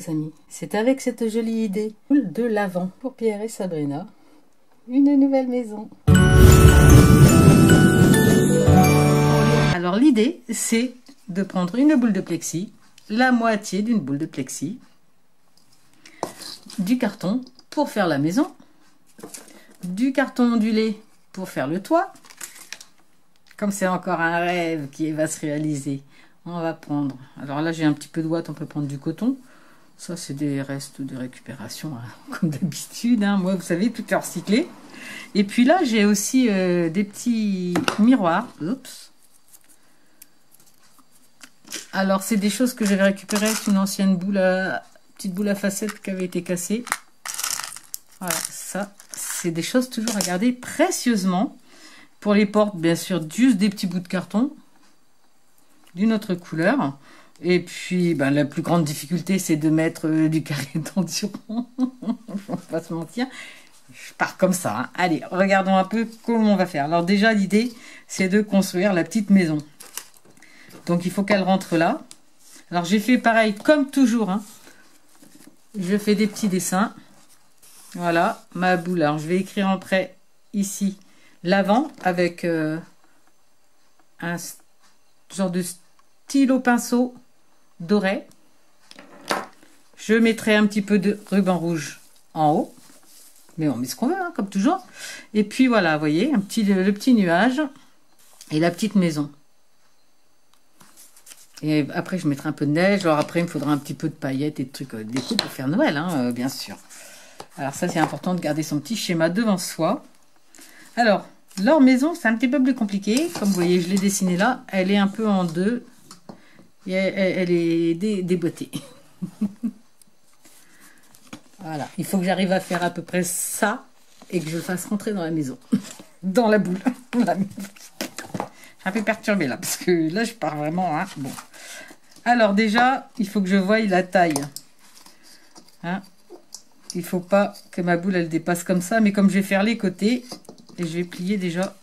les amis, c'est avec cette jolie idée de l'Avent pour Pierre et Sabrina, une nouvelle maison. Alors l'idée, c'est de prendre une boule de plexi, la moitié d'une boule de plexi, du carton pour faire la maison, du carton ondulé pour faire le toit. Comme c'est encore un rêve qui va se réaliser, on va prendre, alors là j'ai un petit peu de ouate, on peut prendre du coton, ça c'est des restes de récupération, hein, comme d'habitude, hein. Moi vous savez, tout est recyclé. Et puis là j'ai aussi des petits miroirs. Oups. Alors c'est des choses que j'avais récupérées, c'est une ancienne petite boule à facettes qui avait été cassée. Voilà, ça c'est des choses toujours à garder précieusement. Pour les portes, bien sûr, juste des petits bouts de carton d'une autre couleur. Et puis, ben, la plus grande difficulté, c'est de mettre du carré d'endurant. On va pas se mentir. Je pars comme ça, hein. Allez, regardons un peu comment on va faire. Alors déjà, l'idée, c'est de construire la petite maison. Donc, il faut qu'elle rentre là. Alors, j'ai fait pareil, comme toujours, hein. Je fais des petits dessins. Voilà, ma boule. Alors, je vais écrire en près ici l'avant avec un genre de stylo pinceau doré. Je mettrai un petit peu de ruban rouge en haut, mais on met ce qu'on veut, hein, comme toujours. Et puis voilà, vous voyez, le petit nuage et la petite maison. Et après je mettrai un peu de neige. Alors après il me faudra un petit peu de paillettes et de trucs déco pour faire Noël, hein, bien sûr. Alors ça c'est important de garder son petit schéma devant soi. Alors, leur maison, c'est un petit peu plus compliqué. Comme vous voyez, je l'ai dessinée là. Elle est un peu en deux. Et elle est déboîtée. Voilà. Il faut que j'arrive à faire à peu près ça. Et que je le fasse rentrer dans la maison. Dans la boule. Je suis un peu perturbée là. Parce que là, je pars vraiment. Hein. Bon. Alors déjà, il faut que je voie la taille. Hein. Il ne faut pas que ma boule, elle dépasse comme ça. Mais comme je vais faire les côtés... Et je vais plier déjà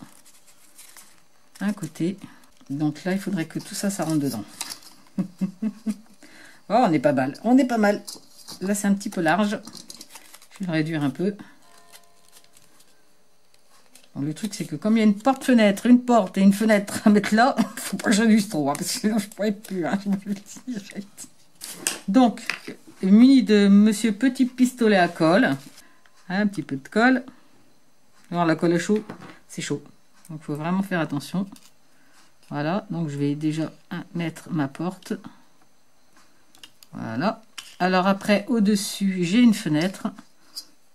un côté. Donc là, il faudrait que tout ça, ça rentre dedans. Oh, on est pas mal. On est pas mal. Là, c'est un petit peu large. Je vais le réduire un peu. Bon, le truc, c'est que comme il y a une porte-fenêtre, une porte et une fenêtre à mettre là, il faut pas que j'abuse trop. Hein, parce que sinon, je ne pourrais plus. Hein, je me le dis direct. Donc, muni de Monsieur Petit Pistolet à colle. Un petit peu de colle. Alors la colle à chaud, c'est chaud. Donc il faut vraiment faire attention. Voilà, donc je vais déjà mettre ma porte. Voilà. Alors après, au-dessus, j'ai une fenêtre.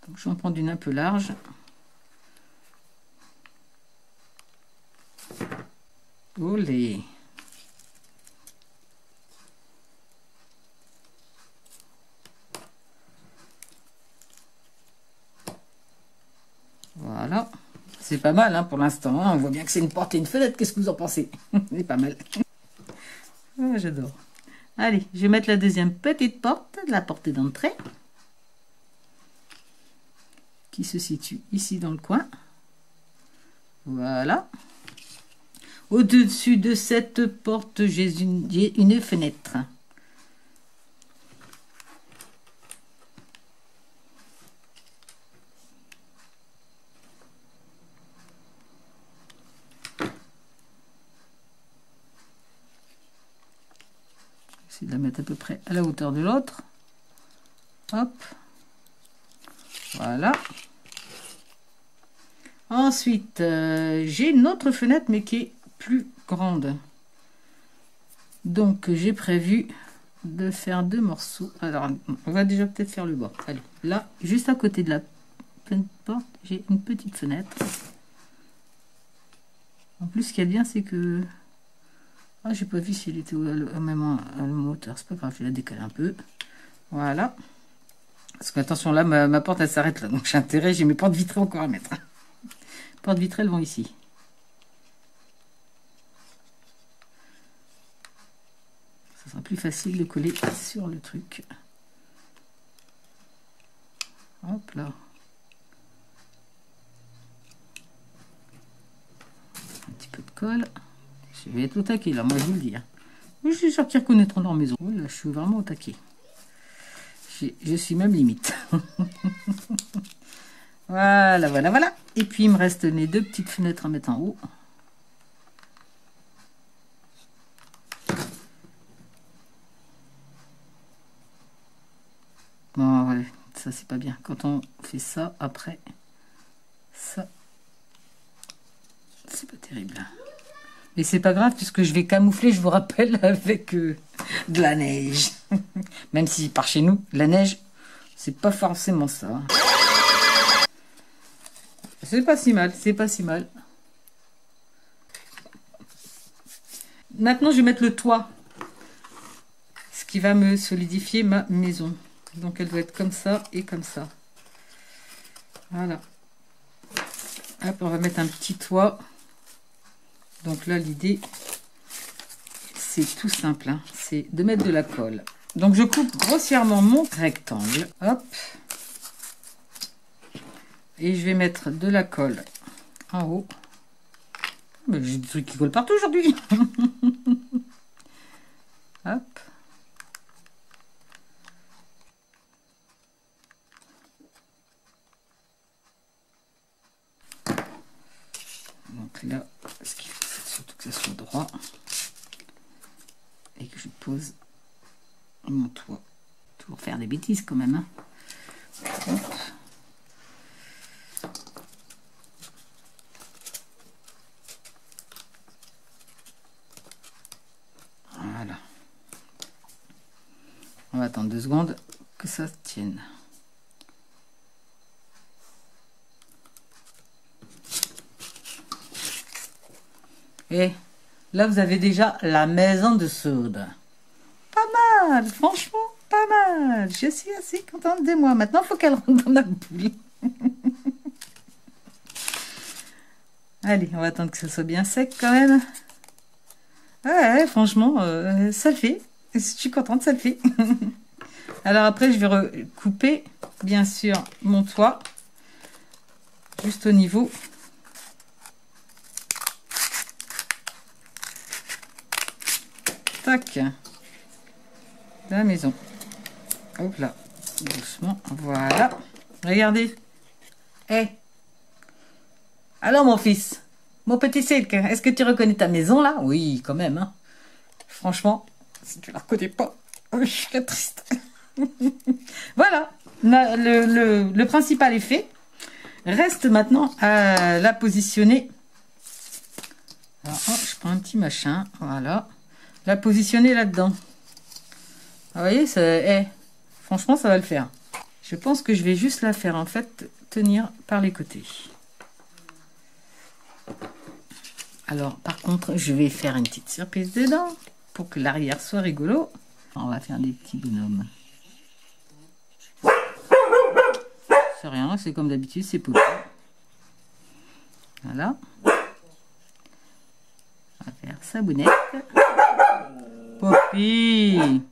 Donc je vais en prendre une un peu large. Olé. Voilà, c'est pas mal hein, pour l'instant. Hein. On voit bien que c'est une porte et une fenêtre. Qu'est-ce que vous en pensez? C'est pas mal. Oh, j'adore. Allez, je vais mettre la deuxième petite porte, la porte d'entrée, qui se situe ici dans le coin. Voilà. Au-dessus de cette porte, j'ai une fenêtre. De la mettre à peu près à la hauteur de l'autre. Hop. Voilà. Ensuite, j'ai une autre fenêtre, mais qui est plus grande. Donc, j'ai prévu de faire deux morceaux. Alors, on va déjà peut-être faire le bas. Allez, là, juste à côté de la porte, j'ai une petite fenêtre. En plus, ce qui est bien, c'est que... Ah, j'ai pas vu s'il était même à la hauteur. C'est pas grave, je vais la décaler un peu. Voilà. Parce que, attention, là, ma porte, elle s'arrête là. Donc, j'ai intérêt, j'ai mes portes vitrées encore à mettre. Les portes vitrées, elles vont ici. Ça sera plus facile de coller sur le truc. Hop là. Un petit peu de colle. Je vais être au taquet là, moi je vous le dis. Hein. Je suis sûr qu'ils reconnaîtront leur maison. Oh là, je suis vraiment au taquet. Je suis même limite. Voilà, voilà, voilà. Et puis, il me reste les deux petites fenêtres à mettre en haut. Bon, voilà, ça, c'est pas bien. Quand on fait ça, après, ça, c'est pas terrible. Mais c'est pas grave, puisque je vais camoufler, je vous rappelle, avec de la neige. Même si par chez nous, la neige, c'est pas forcément ça. C'est pas si mal, c'est pas si mal. Maintenant, je vais mettre le toit. Ce qui va me solidifier ma maison. Donc, elle doit être comme ça et comme ça. Voilà. Hop, on va mettre un petit toit. Donc là, l'idée, c'est tout simple. Hein. C'est de mettre de la colle. Donc, je coupe grossièrement mon rectangle. Hop. Et je vais mettre de la colle en haut. J'ai des trucs qui collent partout aujourd'hui. Hop. Donc là, ce qu'il faut, c'est surtout que ça soit droit. Et que je pose mon toit. Toujours faire des bêtises quand même. Hein. Hop. Voilà. On va attendre 2 secondes que ça tienne. Et là, vous avez déjà la maison de soude. Pas mal, franchement, pas mal. Je suis assez contente de moi. Maintenant, il faut qu'elle rentre dans la boule. Allez, on va attendre que ça soit bien sec quand même. Ouais, franchement, ça le fait. Je suis contente, ça le fait. Alors après, je vais recouper, bien sûr, mon toit. Juste au niveau. Tac. De la maison. Hop là. Doucement. Voilà. Regardez. Hé. Alors, mon fils. Mon petit Silk, est-ce que tu reconnais ta maison, là? Oui, quand même. Hein. Franchement, si tu la reconnais pas, je serais triste. Voilà. Le principal est fait. Reste maintenant à la positionner. Alors, oh, je prends un petit machin. Voilà. La positionner là-dedans. Vous voyez, ça, franchement, ça va le faire. Je pense que je vais juste la faire, en fait, tenir par les côtés. Alors, par contre, je vais faire une petite surprise dedans pour que l'arrière soit rigolo. On va faire des petits bonhommes. C'est rien, c'est comme d'habitude, c'est Poppy. Voilà. On va faire sa bounette. Poppy.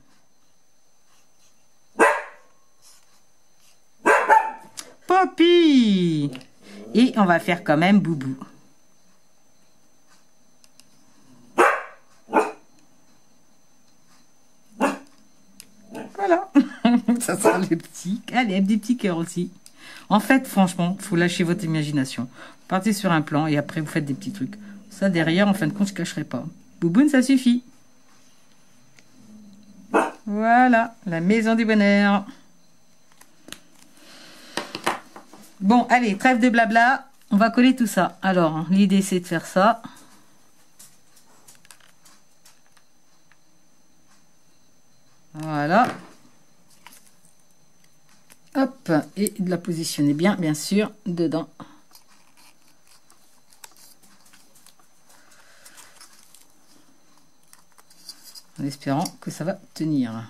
Poppy. Et on va faire quand même Boubou. Voilà. Ça sera les petits. Allez, des petits cœurs aussi. En fait, franchement, il faut lâcher votre imagination. Partez sur un plan et après, vous faites des petits trucs. Ça, derrière, en fin de compte, je ne cacherai pas. Bouboune, ça suffit. Voilà, la maison du bonheur. Bon, allez, trêve de blabla. On va coller tout ça. Alors, l'idée, c'est de faire ça. Voilà. Hop, et de la positionner bien, bien sûr, dedans. En espérant que ça va tenir.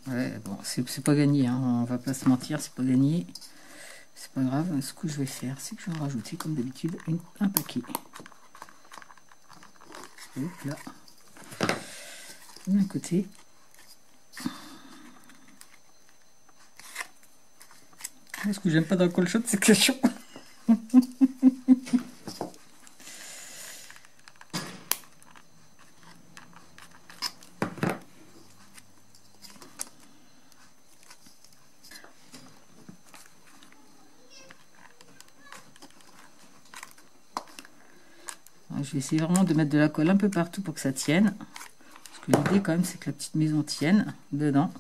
Ouais, bon, c'est pas gagné, hein, on va pas se mentir, c'est pas gagné. C'est pas grave, ce que je vais faire, c'est que je vais rajouter, comme d'habitude, un paquet. Hop là. D'un côté. Ce que j'aime pas dans le colchon, c'est que c'est chaud. je vais essayer vraiment de mettre de la colle un peu partout pour que ça tienne. Parce que l'idée quand même c'est que la petite maison tienne dedans.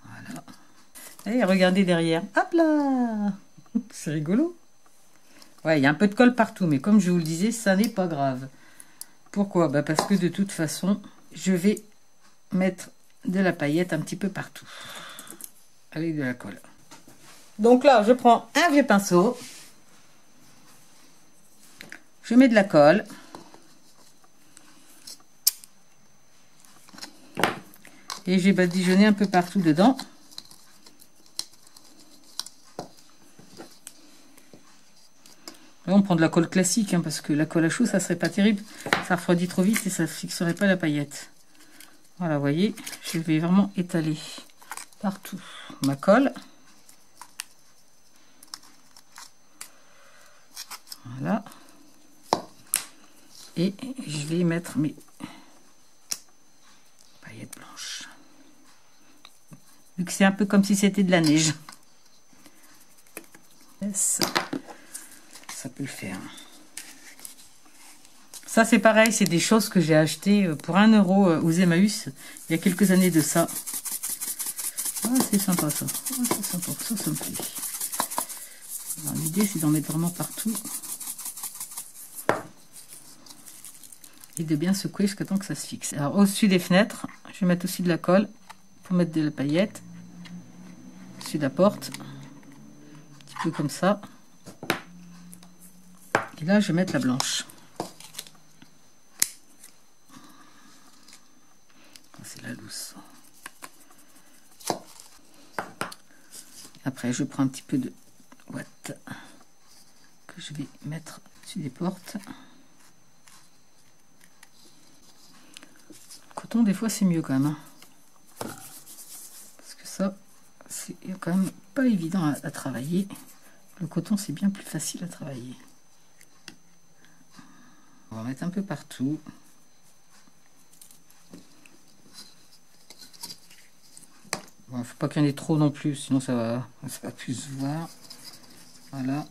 Voilà. Et regardez derrière. Hop là! C'est rigolo. Ouais, il y a un peu de colle partout, mais comme je vous le disais, ça n'est pas grave. Pourquoi? Bah parce que de toute façon, je vais mettre de la paillette un petit peu partout. Avec de la colle. Donc là, je prends un vieux pinceau. Je mets de la colle. Et j'ai badigeonné un peu partout dedans. Là, on prend de la colle classique, hein, parce que la colle à chaud, ça serait pas terrible. Ça refroidit trop vite et ça ne fixerait pas la paillette. Voilà, vous voyez, je vais vraiment étaler partout ma colle. Voilà. Et je vais mettre mes paillettes blanches. Vu que c'est un peu comme si c'était de la neige. Ça peut le faire. Ça c'est pareil, c'est des choses que j'ai achetées pour 1 € aux Emmaüs il y a quelques années de ça. Ah, c'est sympa ça. Ah, c'est sympa, ça me plaît. L'idée c'est d'en mettre vraiment partout. Et de bien secouer jusqu'à temps que ça se fixe. Alors au-dessus des fenêtres, je vais mettre aussi de la colle pour mettre de la paillette. Au-dessus de la porte. Un petit peu comme ça. Et là je vais mettre la blanche. C'est la douce. Après je prends un petit peu de ouate que je vais mettre dessus des portes. Le coton des fois c'est mieux quand même. Hein. Parce que ça c'est quand même pas évident à travailler. Le coton c'est bien plus facile à travailler. On va mettre un peu partout. Bon, faut pas qu'il y en ait trop non plus, sinon ça va plus se voir. Voilà.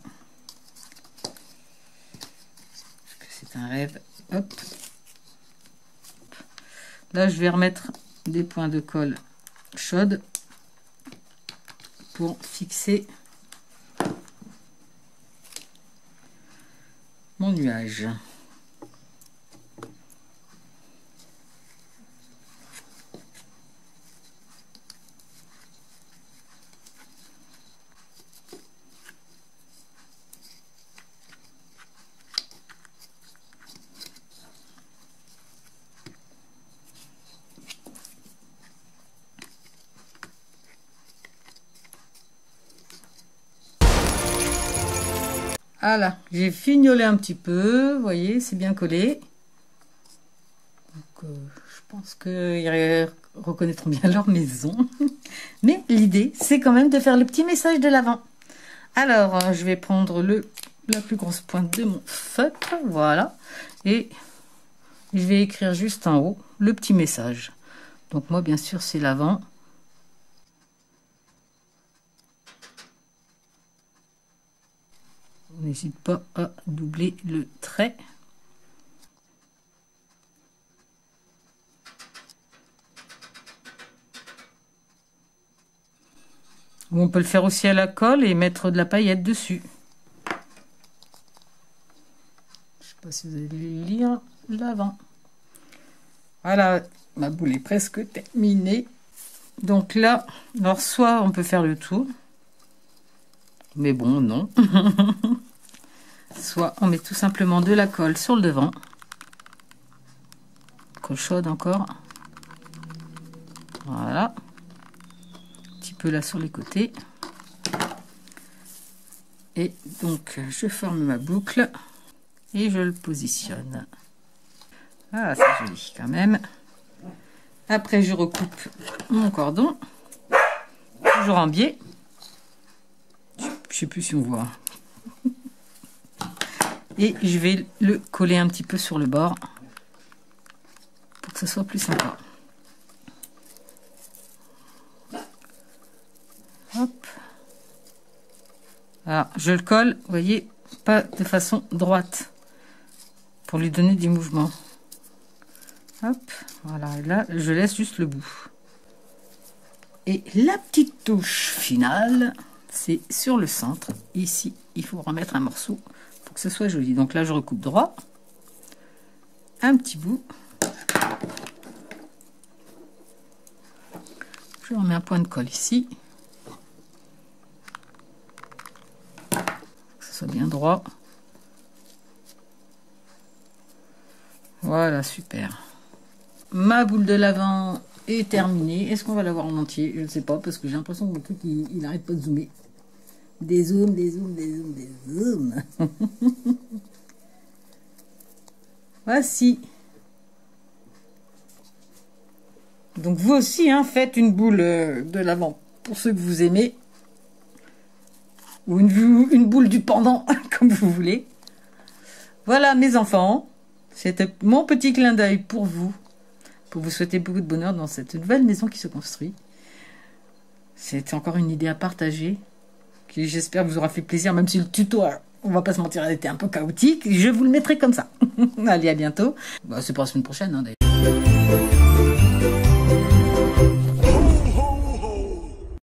Parce que c'est un rêve. Hop. Là, je vais remettre des points de colle chaude pour fixer mon nuage. Voilà, j'ai fignolé un petit peu, vous voyez, c'est bien collé. Donc, je pense qu'ils reconnaîtront bien leur maison. Mais l'idée, c'est quand même de faire le petit message de l'avant. Alors, je vais prendre la plus grosse pointe de mon feutre, voilà. Et je vais écrire juste en haut le petit message. Donc moi, bien sûr, c'est l'avant. N'hésite pas à doubler le trait. Ou on peut le faire aussi à la colle et mettre de la paillette dessus. Je sais pas si vous allez lire l'avant. Voilà, ma boule est presque terminée. Donc là, alors soit on peut faire le tour. Mais bon, non. Soit on met tout simplement de la colle sur le devant. Colle chaude encore. Voilà. Un petit peu là sur les côtés. Et donc, je forme ma boucle. Et je le positionne. Ah, c'est joli quand même. Après, je recoupe mon cordon. Toujours en biais. Je sais plus si on voit. Et je vais le coller un petit peu sur le bord pour que ce soit plus sympa. Hop. Alors, je le colle, vous voyez, pas de façon droite. pour lui donner du mouvement. Hop, voilà, et là je laisse juste le bout. Et la petite touche finale, c'est sur le centre. Ici, il faut remettre un morceau pour que ce soit joli. Donc là, je recoupe droit. Un petit bout. Je remets un point de colle ici. Que ce soit bien droit. Voilà, super. Ma boule de l'avant est terminée. Est-ce qu'on va l'avoir en entier? Je ne sais pas, parce que j'ai l'impression que mon truc, il n'arrête pas de zoomer. Des zooms, des zooms, des zooms, des zooms. Voici. Donc vous aussi, hein, faites une boule de l'avant pour ceux que vous aimez. Ou une boule du pendant, comme vous voulez. Voilà mes enfants. C'était mon petit clin d'œil pour vous souhaiter beaucoup de bonheur dans cette nouvelle maison qui se construit. C'est encore une idée à partager, qui j'espère vous aura fait plaisir, même si le tuto, on va pas se mentir, elle était un peu chaotique. Je vous le mettrai comme ça. Allez, à bientôt. Bah, c'est pour la semaine prochaine, hein, d'ailleurs.